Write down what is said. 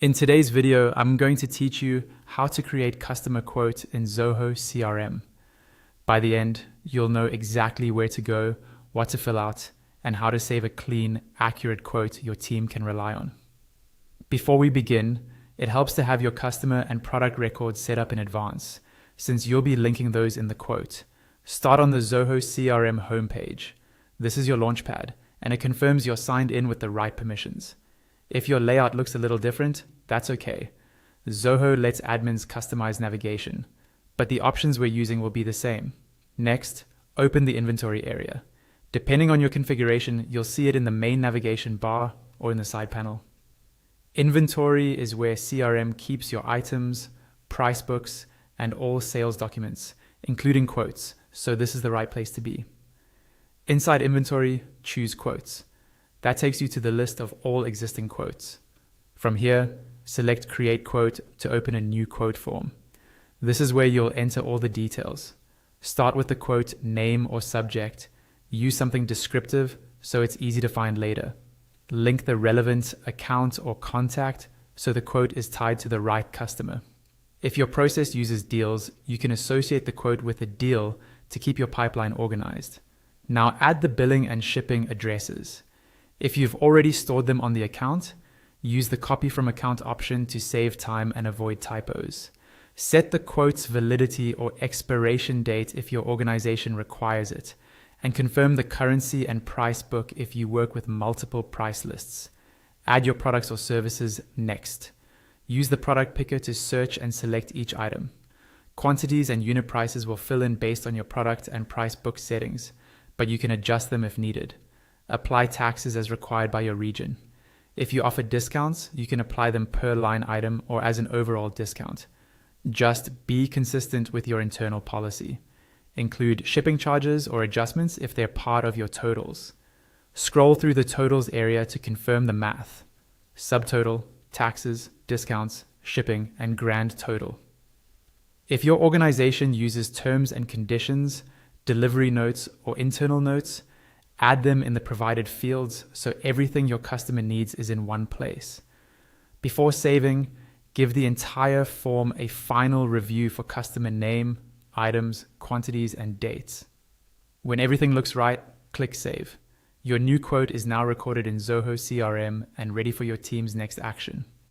In today's video, I'm going to teach you how to create customer quote in Zoho CRM. By the end, you'll know exactly where to go, what to fill out, and how to save a clean, accurate quote your team can rely on. Before we begin, it helps to have your customer and product records set up in advance, since you'll be linking those in the quote. Start on the Zoho CRM homepage. This is your launchpad, and it confirms you're signed in with the right permissions. If your layout looks a little different, that's okay. Zoho lets admins customize navigation, but the options we're using will be the same. Next, open the inventory area. Depending on your configuration, you'll see it in the main navigation bar or in the side panel. Inventory is where CRM keeps your items, price books, and all sales documents, including quotes, so this is the right place to be. Inside inventory, choose quotes. That takes you to the list of all existing quotes. From here, select Create Quote to open a new quote form. This is where you'll enter all the details. Start with the quote name or subject. Use something descriptive so it's easy to find later. Link the relevant account or contact so the quote is tied to the right customer. If your process uses deals, you can associate the quote with a deal to keep your pipeline organized. Now add the billing and shipping addresses. If you've already stored them on the account, use the copy from account option to save time and avoid typos. Set the quote's validity or expiration date if your organization requires it, and confirm the currency and price book if you work with multiple price lists. Add your products or services next. Use the product picker to search and select each item. Quantities and unit prices will fill in based on your product and price book settings, but you can adjust them if needed. Apply taxes as required by your region. If you offer discounts, you can apply them per line item or as an overall discount. Just be consistent with your internal policy. Include shipping charges or adjustments if they're part of your totals. Scroll through the totals area to confirm the math. Subtotal, taxes, discounts, shipping, and grand total. If your organization uses terms and conditions, delivery notes, or internal notes, add them in the provided fields so everything your customer needs is in one place. Before saving, give the entire form a final review for customer name, items, quantities, and dates. When everything looks right, click Save. Your new quote is now recorded in Zoho CRM and ready for your team's next action.